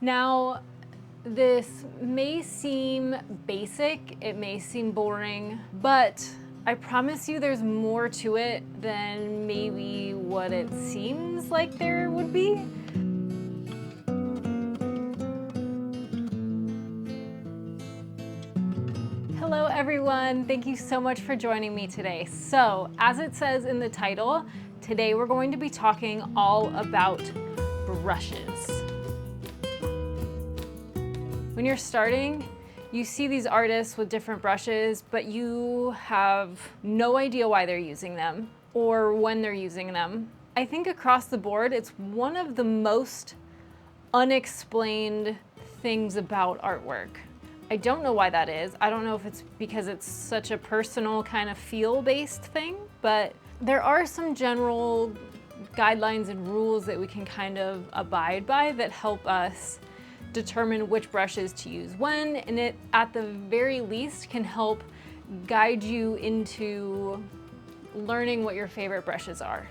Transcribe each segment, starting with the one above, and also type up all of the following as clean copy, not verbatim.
Now, this may seem basic, it may seem boring, but I promise you there's more to it than maybe what it seems like there would be. Hello everyone, thank you so much for joining me today. So, as it says in the title, today we're going to be talking all about brushes. When you're starting, you see these artists with different brushes, but you have no idea why they're using them or when they're using them. I think across the board, it's one of the most unexplained things about artwork. I don't know why that is. I don't know if it's because it's such a personal kind of feel-based thing, but there are some general guidelines and rules that we can kind of abide by that help us determine which brushes to use when, and it at the very least can help guide you into learning what your favorite brushes are.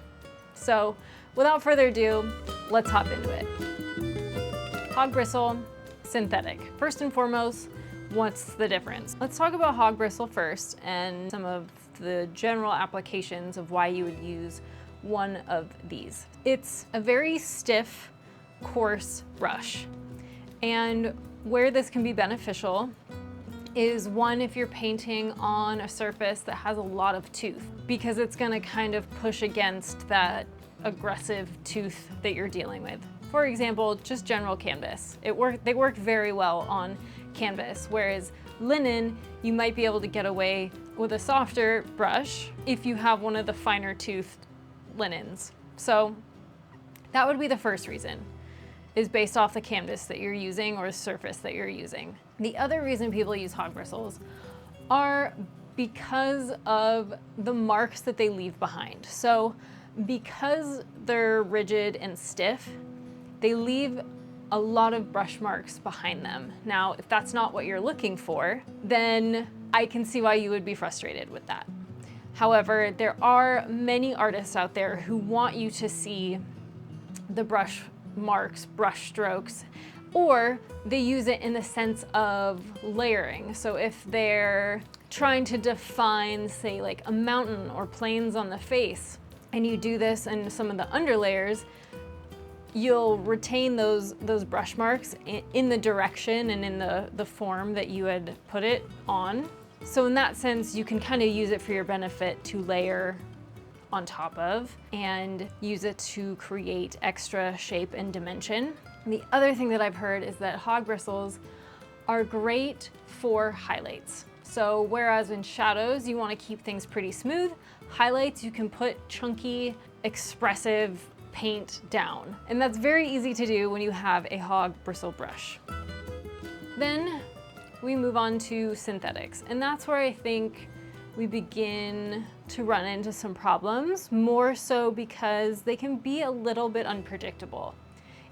So without further ado, let's hop into it. Hog bristle, synthetic. First and foremost, what's the difference? Let's talk about hog bristle first and some of the general applications of why you would use one of these. It's a very stiff, coarse brush. And where this can be beneficial is one, if you're painting on a surface that has a lot of tooth, because it's gonna kind of push against that aggressive tooth that you're dealing with. For example, just general canvas. They work very well on canvas, whereas linen, you might be able to get away with a softer brush if you have one of the finer toothed linens. So that would be the first reason, is based off the canvas that you're using or surface that you're using. The other reason people use hog bristles are because of the marks that they leave behind. So because they're rigid and stiff, they leave a lot of brush marks behind them. Now, if that's not what you're looking for, then I can see why you would be frustrated with that. However, there are many artists out there who want you to see the brush marks, brush strokes, or they use it in the sense of layering. So if they're trying to define, say, like a mountain or plains on the face, and you do this in some of the underlayers, you'll retain those brush marks in the direction and in the form that you had put it on. So in that sense, you can kind of use it for your benefit to layer on top of and use it to create extra shape and dimension. And the other thing that I've heard is that hog bristles are great for highlights. So whereas in shadows, you want to keep things pretty smooth, highlights, you can put chunky, expressive paint down. And that's very easy to do when you have a hog bristle brush. Then we move on to synthetics. And that's where I think we begin to run into some problems, more so because they can be a little bit unpredictable.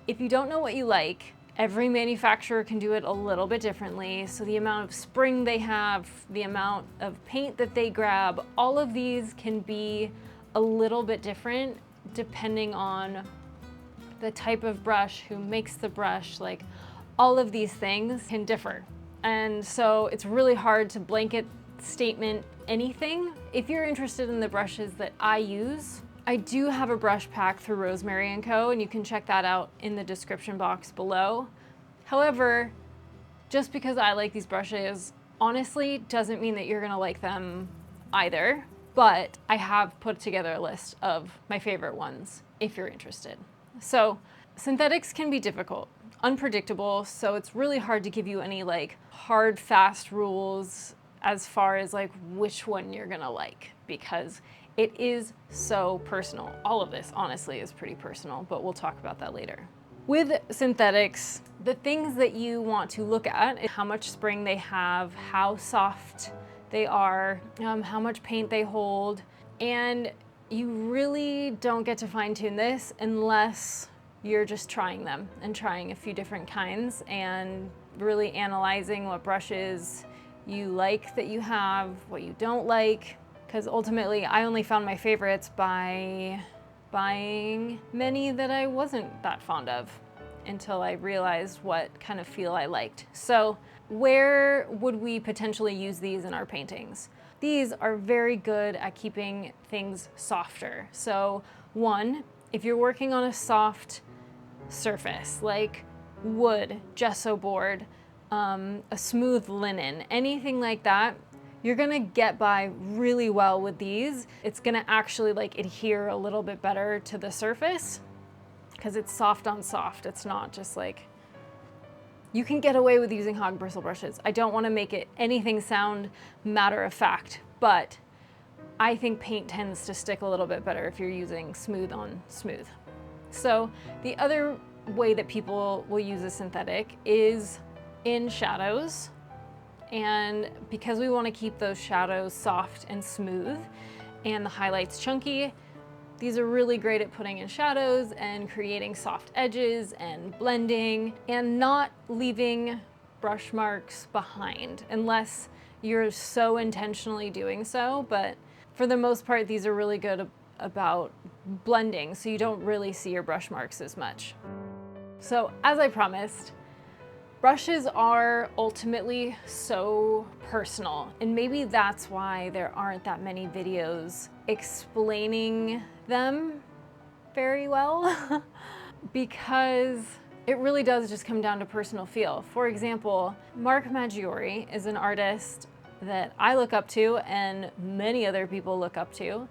If you don't know what you like, every manufacturer can do it a little bit differently. So the amount of spring they have, the amount of paint that they grab, all of these can be a little bit different depending on the type of brush, who makes the brush, like all of these things can differ. And so it's really hard to blanket statement anything. If you're interested in the brushes that I use, I do have a brush pack through Rosemary Co, and you can check that out in the description box below. However, just because I like these brushes, honestly, doesn't mean that you're gonna like them either, but I have put together a list of my favorite ones if you're interested. So synthetics can be difficult, unpredictable, so it's really hard to give you any like hard, fast rules as far as like which one you're gonna like, because it is so personal. All of this honestly is pretty personal, but we'll talk about that later. With synthetics, the things that you want to look at is how much spring they have, how soft they are, how much paint they hold, and you really don't get to fine tune this unless you're just trying them and trying a few different kinds and really analyzing what brushes you like that you have, what you don't like, because ultimately I only found my favorites by buying many that I wasn't that fond of. until I realized what kind of feel I liked. So where would we potentially use these in our paintings? These are very good at keeping things softer. So one, if you're working on a soft surface like wood, gesso board, a smooth linen, anything like that, you're gonna get by really well with these. It's gonna actually like adhere a little bit better to the surface because it's soft on soft. It's not just like, you can get away with using hog bristle brushes. I don't wanna make it anything sound matter of fact, but I think paint tends to stick a little bit better if you're using smooth on smooth. So the other way that people will use a synthetic is in shadows. And because we want to keep those shadows soft and smooth and the highlights chunky, these are really great at putting in shadows and creating soft edges and blending and not leaving brush marks behind unless you're so intentionally doing so. But for the most part, these are really good about blending, so you don't really see your brush marks as much. So as I promised, brushes are ultimately so personal, and maybe that's why there aren't that many videos explaining them very well, because it really does just come down to personal feel. For example, Mark Maggiore is an artist that I look up to and many other people look up to,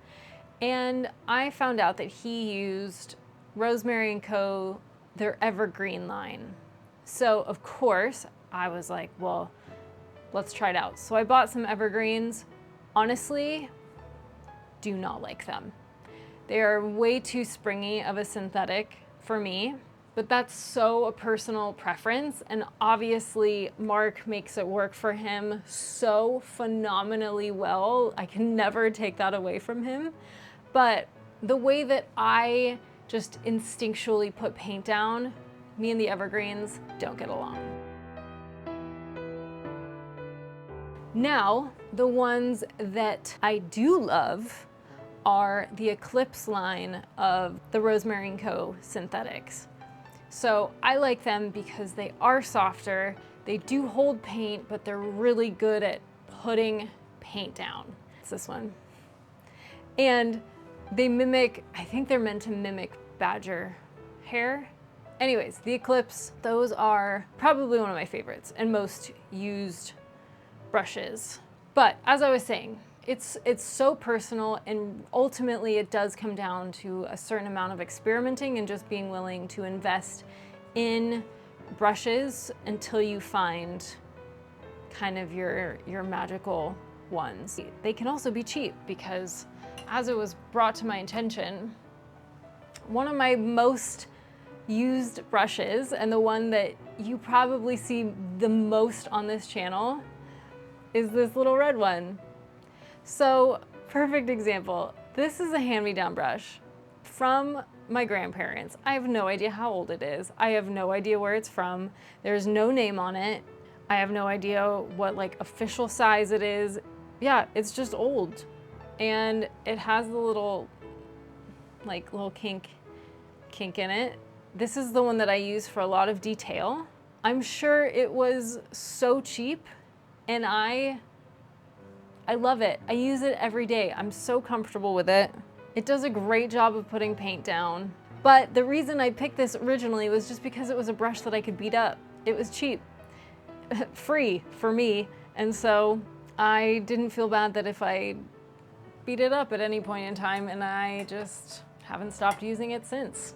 and I found out that he used Rosemary Co, their evergreen line. So of course I was like, well, let's try it out. So I bought some evergreens. Honestly, do not like them. They are way too springy of a synthetic for me, but that's so a personal preference. And obviously Mark makes it work for him so phenomenally well. I can never take that away from him. But the way that I just instinctually put paint down, me and the evergreens don't get along. Now, the ones that I do love are the Eclipse line of the Rosemary Co synthetics. So I like them because they are softer, they do hold paint, but they're really good at putting paint down. It's this one. And they mimic, I think they're meant to mimic badger hair. Anyways, the Eclipse, those are probably one of my favorites and most used brushes. But as I was saying, it's so personal, and ultimately it does come down to a certain amount of experimenting and just being willing to invest in brushes until you find kind of your magical ones. They can also be cheap because, as it was brought to my attention, one of my most used brushes, and the one that you probably see the most on this channel, is this little red one. So, perfect example. This is a hand-me-down brush from my grandparents. I have no idea how old it is. I have no idea where it's from. There's no name on it. I have no idea what like official size it is. Yeah, it's just old. And it has the little kink in it. This is the one that I use for a lot of detail. I'm sure it was so cheap, and I love it. I use it every day. I'm so comfortable with it. It does a great job of putting paint down. But the reason I picked this originally was just because it was a brush that I could beat up. It was cheap, free for me. And so I didn't feel bad that if I beat it up at any point in time, and I just haven't stopped using it since.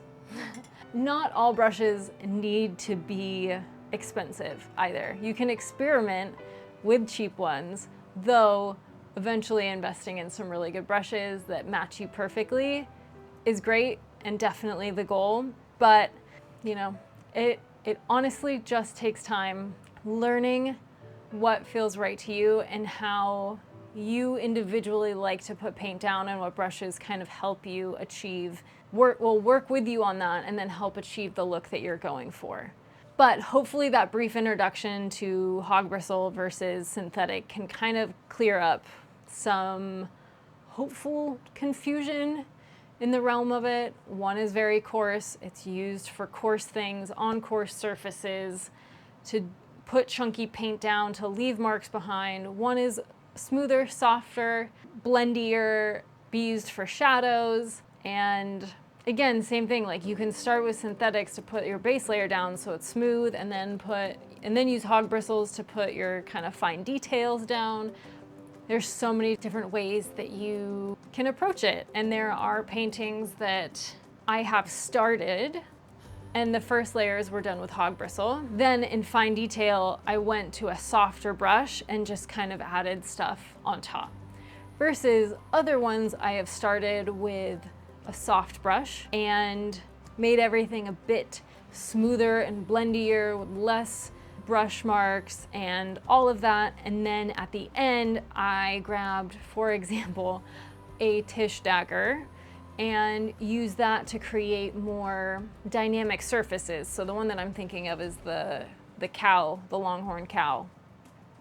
Not all brushes need to be expensive either. You can experiment with cheap ones, though eventually investing in some really good brushes that match you perfectly is great and definitely the goal. But you know, it honestly just takes time learning what feels right to you and how you individually like to put paint down, and what brushes kind of help you achieve, will work with you on that and then help achieve the look that you're going for. But hopefully that brief introduction to hog bristle versus synthetic can kind of clear up some hopeful confusion in the realm of it. One is very coarse. It's used for coarse things on coarse surfaces to put chunky paint down, to leave marks behind. One is smoother, softer, blendier, be used for shadows. And again, same thing, like you can start with synthetics to put your base layer down so it's smooth, and then use hog bristles to put your kind of fine details down. There's so many different ways that you can approach it. And there are paintings that I have started and the first layers were done with hog bristle. Then in fine detail, I went to a softer brush and just kind of added stuff on top. Versus other ones, I have started with a soft brush and made everything a bit smoother and blendier with less brush marks and all of that. And then at the end, I grabbed, for example, a Tisch dagger and use that to create more dynamic surfaces. So the one that I'm thinking of is the cow, the longhorn cow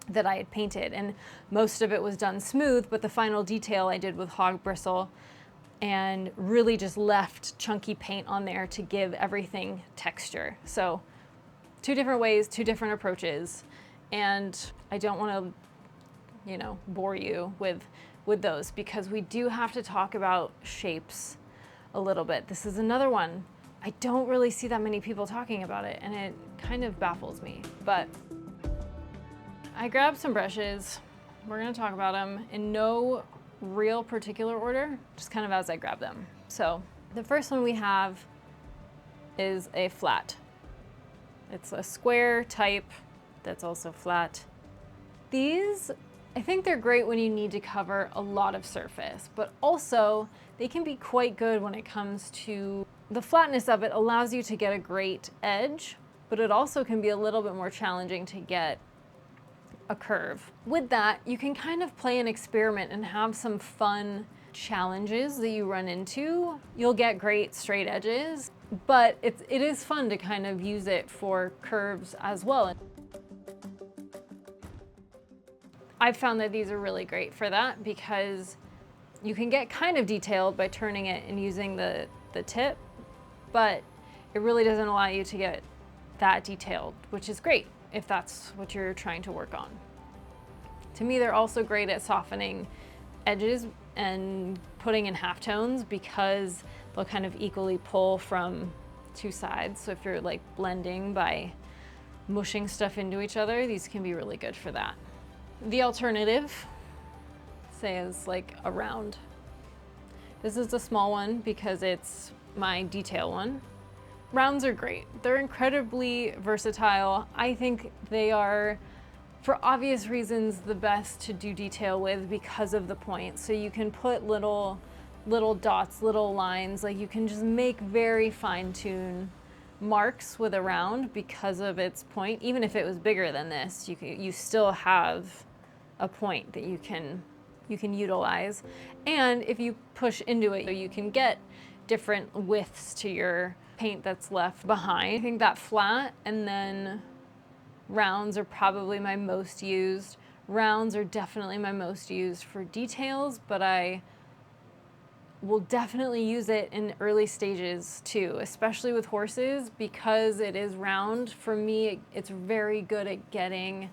that I had painted. And most of it was done smooth, but the final detail I did with hog bristle and really just left chunky paint on there to give everything texture. So 2 different ways, 2 different approaches. And I don't want to, bore you with those because we do have to talk about shapes a little bit. This is another one. I don't really see that many people talking about it and it kind of baffles me, but I grabbed some brushes. We're going to talk about them in no real particular order, just kind of as I grab them. So the first one we have is a flat. It's a square type that's also flat. These, I think they're great when you need to cover a lot of surface, but also they can be quite good when it comes to the flatness of it allows you to get a great edge, but it also can be a little bit more challenging to get a curve. With that, you can kind of play an experiment and have some fun challenges that you run into. You'll get great straight edges, but it is fun to kind of use it for curves as well. I've found that these are really great for that because you can get kind of detailed by turning it and using the tip, but it really doesn't allow you to get that detailed, which is great if that's what you're trying to work on. To me, they're also great at softening edges and putting in halftones because they'll kind of equally pull from 2 sides. So if you're like blending by mushing stuff into each other, these can be really good for that. The alternative, say, is like a round. This is a small one because it's my detail one. Rounds are great. They're incredibly versatile. I think they are, for obvious reasons, the best to do detail with because of the point. So you can put little dots, little lines, like you can just make very fine-tuned marks with a round because of its point. Even if it was bigger than this, you still have a point that you can utilize. And if you push into it, you can get different widths to your paint that's left behind. I think that flat and then rounds are probably my most used. Rounds are definitely my most used for details, but I will definitely use it in early stages too, especially with horses because it is round. For me, it's very good at getting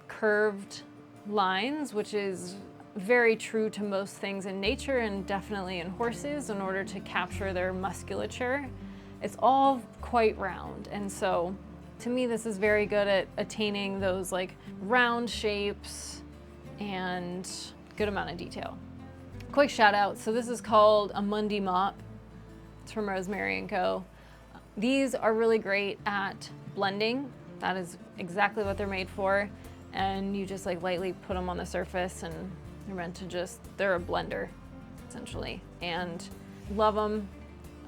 curved lines, which is very true to most things in nature and definitely in horses in order to capture their musculature. It's all quite round. And so to me, this is very good at attaining those like round shapes and good amount of detail. Quick shout out. So this is called a Monday mop. It's from Rosemary Co. These are really great at blending. That is exactly what they're made for. And you just like lightly put them on the surface and they're meant to they're a blender essentially, and love them.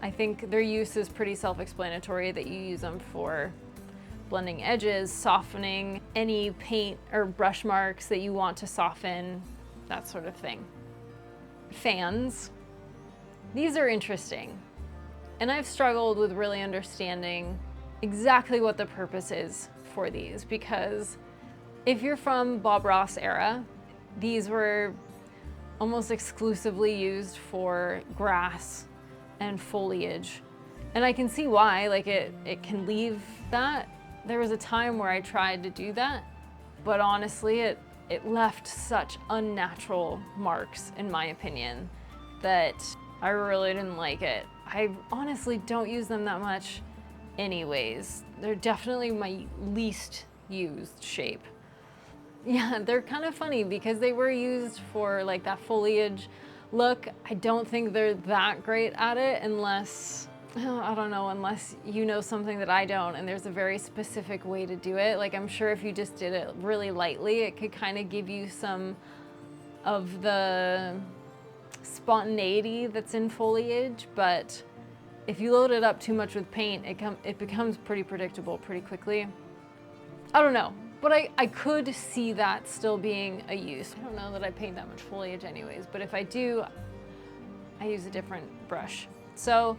I think their use is pretty self-explanatory that you use them for blending edges, softening any paint or brush marks that you want to soften, that sort of thing. Fans. These are interesting. And I've struggled with really understanding exactly what the purpose is for these because if you're from Bob Ross era, these were almost exclusively used for grass and foliage. And I can see why, like it can leave that. There was a time where I tried to do that, but honestly, it left such unnatural marks, in my opinion, that I really didn't like it. I honestly don't use them that much anyways. They're definitely my least used shape. Yeah, they're kind of funny because they were used for like that foliage look. I don't think they're that great at it unless, I don't know, unless you know something that I don't and there's a very specific way to do it. Like I'm sure if you just did it really lightly, it could kind of give you some of the spontaneity that's in foliage, but if you load it up too much with paint, it becomes pretty predictable pretty quickly. I don't know, but I could see that still being a use. I don't know that I paint that much foliage anyways, but if I do, I use a different brush. So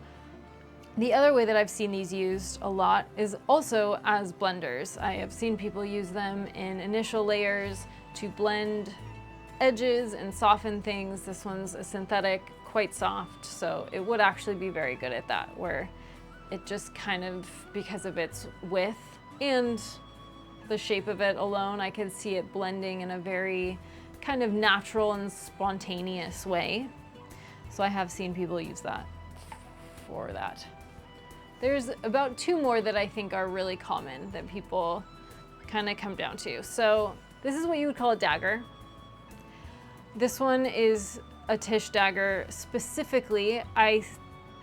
the other way that I've seen these used a lot is also as blenders. I have seen people use them in initial layers to blend edges and soften things. This one's a synthetic, quite soft, so it would actually be very good at that, where it just kind of, because of its width and the shape of it alone, I could see it blending in a very kind of natural and spontaneous way. So I have seen people use that for that. There's about two more that I think are really common that people kind of come down to. So this is what you would call a dagger. This one is a Tisch dagger. Specifically, I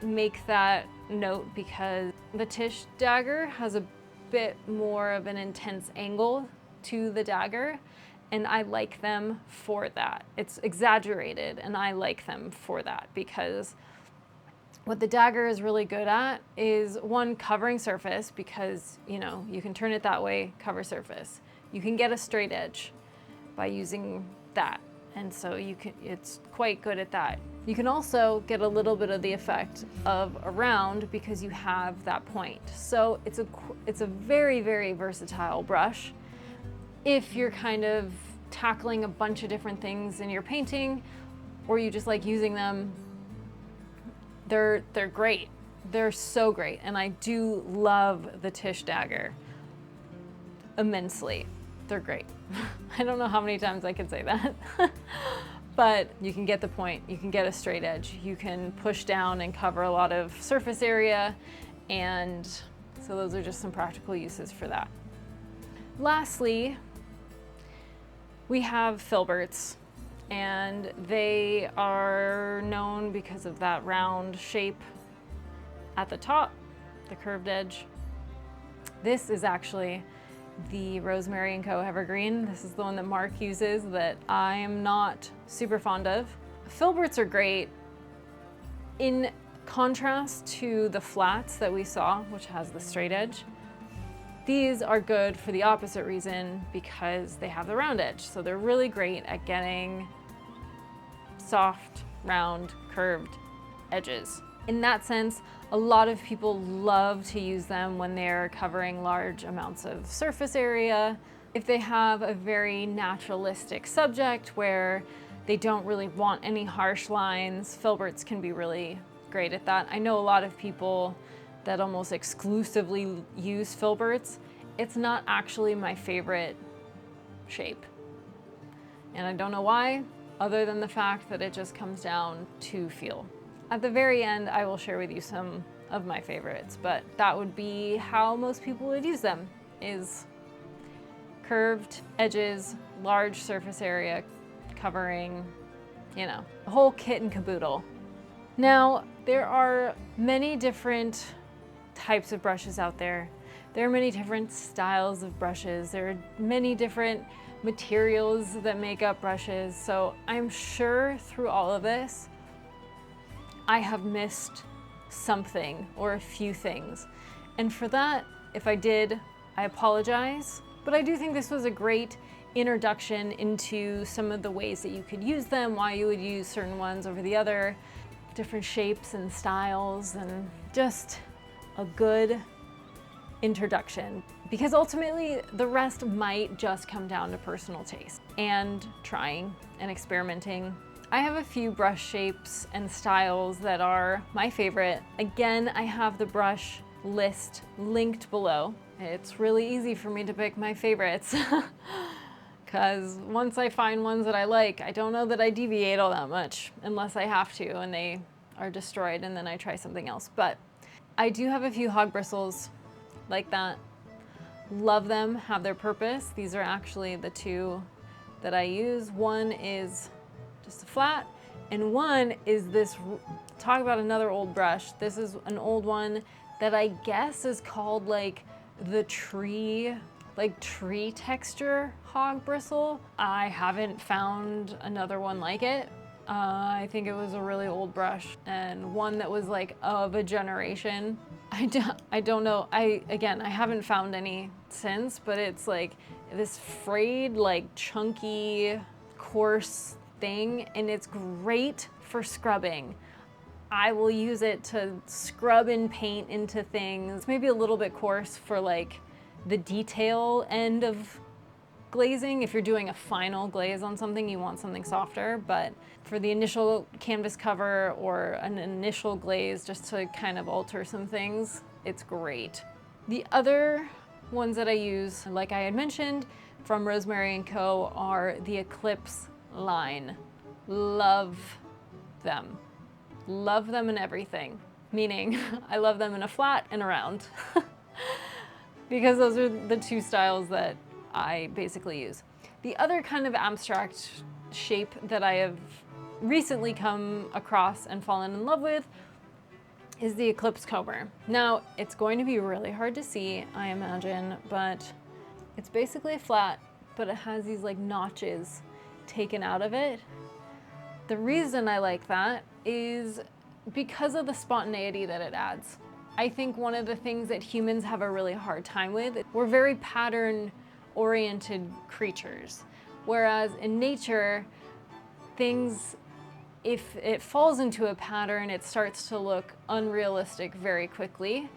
make that note because the Tisch dagger has a bit more of an intense angle to the dagger, and I like them for that. It's exaggerated, and I like them for that because what the dagger is really good at is, one, covering surface, because you know you can turn it that way, cover surface. You can get a straight edge by using that, and so it's quite good at that. You can also get a little bit of the effect of a round because you have that point. So it's a very, very versatile brush. If you're kind of tackling a bunch of different things in your painting, or you just like using them, they're great. They're so great, and I do love the Tisch dagger immensely. They're great. I don't know how many times I can say that. But you can get the point, you can get a straight edge, you can push down and cover a lot of surface area, and so those are just some practical uses for that. Lastly, we have filberts, and they are known because of that round shape at the top, the curved edge. This is actually the Rosemary Co Evergreen. This is the one that Mark uses that I am not super fond of. Filberts are great in contrast to the flats that we saw, which has the straight edge. These are good for the opposite reason because they have the round edge. So they're really great at getting soft, round, curved edges. In that sense, a lot of people love to use them when they're covering large amounts of surface area. If they have a very naturalistic subject where they don't really want any harsh lines, filberts can be really great at that. I know a lot of people that almost exclusively use filberts. It's not actually my favorite shape. And I don't know why, other than the fact that it just comes down to feel. At the very end, I will share with you some of my favorites, but that would be how most people would use them, is curved edges, large surface area, covering, you know, the whole kit and caboodle. Now, there are many different types of brushes out there. There are many different styles of brushes. There are many different materials that make up brushes. So I'm sure through all of this, I have missed something or a few things. And for that, if I did, I apologize. But I do think this was a great introduction into some of the ways that you could use them, why you would use certain ones over the other, different shapes and styles, and just a good introduction. Because ultimately, the rest might just come down to personal taste and trying and experimenting. I have a few brush shapes and styles that are my favorite. Again, I have the brush list linked below. It's really easy for me to pick my favorites because once I find ones that I like, I don't know that I deviate all that much unless I have to and they are destroyed and then I try something else. But I do have a few hog bristles like that. Love them, have their purpose. These are actually the two that I use. One is just a flat, and one is this, talk about another old brush. This is an old one that I guess is called like the tree texture hog bristle. I haven't found another one like it. I think it was a really old brush and one that was like of a generation. I don't know. I haven't found any since, but it's like this frayed, like chunky, coarse thing, and it's great for scrubbing. I will use it to scrub and paint into things. Maybe a little bit coarse for like the detail end of glazing. If you're doing a final glaze on something, you want something softer, but for the initial canvas cover or an initial glaze just to kind of alter some things, it's great. The other ones that I use, like I had mentioned, from Rosemary Co are the Eclipse line. Love them. Love them in everything. Meaning, I love them in a flat and a round. Because those are the two styles that I basically use. The other kind of abstract shape that I have recently come across and fallen in love with is the Eclipse comber. Now, it's going to be really hard to see, I imagine, but it's basically a flat, but it has these like notches taken out of it. The reason I like that is because of the spontaneity that it adds. I think one of the things that humans have a really hard time with, we're very pattern-oriented creatures. Whereas in nature, things, if it falls into a pattern, it starts to look unrealistic very quickly.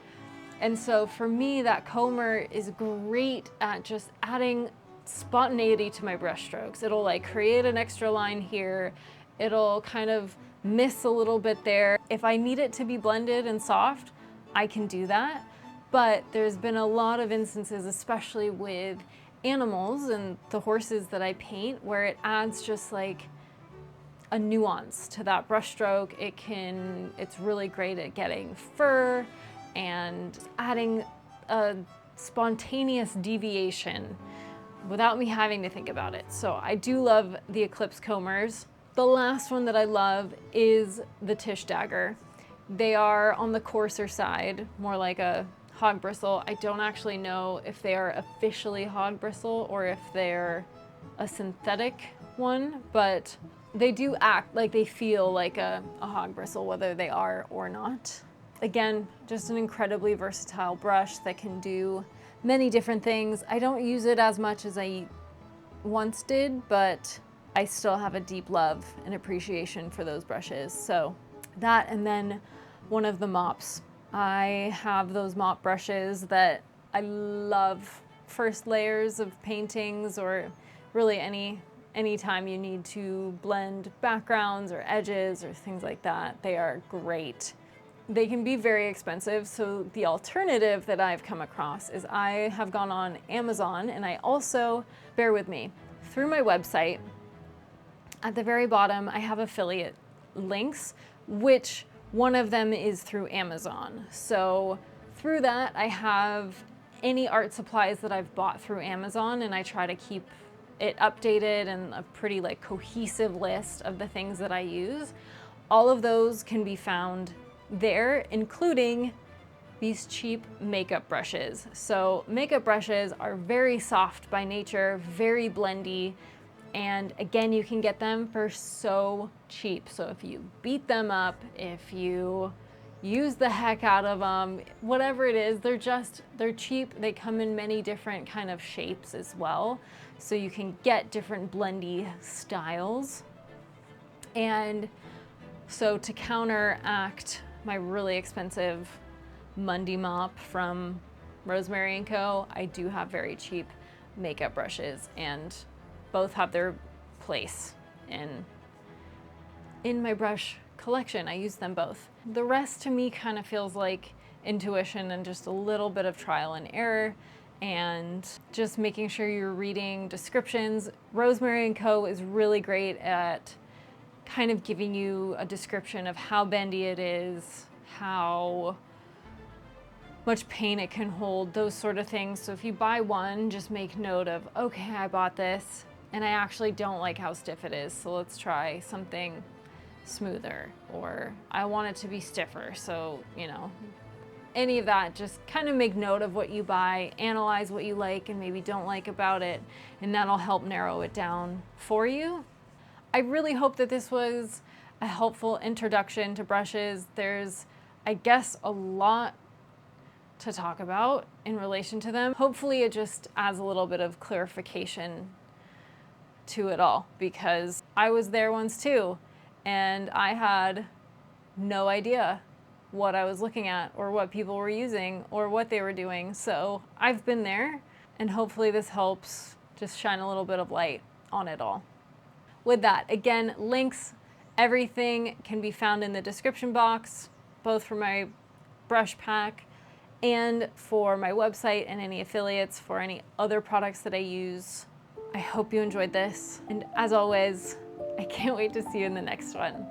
And so for me, that comber is great at just adding spontaneity to my brush strokes. It'll like create an extra line here. It'll kind of miss a little bit there. If I need it to be blended and soft, I can do that. But there's been a lot of instances, especially with animals and the horses that I paint, where it adds just like a nuance to that brush stroke. It's really great at getting fur and adding a spontaneous deviation without me having to think about it. So I do love the Eclipse combers. The last one that I love is the Tish Dagger. They are on the coarser side, more like a hog bristle. I don't actually know if they are officially hog bristle or if they're a synthetic one, but they do act like they feel like a hog bristle, whether they are or not. Again, just an incredibly versatile brush that can do many different things. I don't use it as much as I once did, but I still have a deep love and appreciation for those brushes. So that, and then one of the mops. I have those mop brushes that I love. First layers of paintings, or really any time you need to blend backgrounds or edges or things like that, they are great. They can be very expensive, so the alternative that I've come across is I have gone on Amazon, and I also, bear with me, through my website, at the very bottom, I have affiliate links, which one of them is through Amazon. So through that, I have any art supplies that I've bought through Amazon, and I try to keep it updated and a pretty like cohesive list of the things that I use. All of those can be found there, including these cheap makeup brushes. So makeup brushes are very soft by nature, very blendy, and again, you can get them for so cheap. So if you beat them up, if you use the heck out of them, whatever it is, they're cheap. They come in many different kind of shapes as well. So you can get different blendy styles. And so to counteract my really expensive Mundy mop from Rosemary Co, I do have very cheap makeup brushes, and both have their place in my brush collection. I use them both. The rest to me kind of feels like intuition and just a little bit of trial and error, and just making sure you're reading descriptions. Rosemary Co is really great at kind of giving you a description of how bendy it is, how much pain it can hold, those sort of things. So if you buy one, just make note of, okay, I bought this and I actually don't like how stiff it is, so let's try something smoother, or I want it to be stiffer, so, you know, any of that, just kind of make note of what you buy, analyze what you like and maybe don't like about it, and that'll help narrow it down for you. I really hope that this was a helpful introduction to brushes. There's, I guess, a lot to talk about in relation to them. Hopefully it just adds a little bit of clarification to it all, because I was there once too, and I had no idea what I was looking at or what people were using or what they were doing. So I've been there, and hopefully this helps just shine a little bit of light on it all. With that, again, links, everything can be found in the description box, both for my brush pack and for my website and any affiliates for any other products that I use. I hope you enjoyed this, and as always, I can't wait to see you in the next one.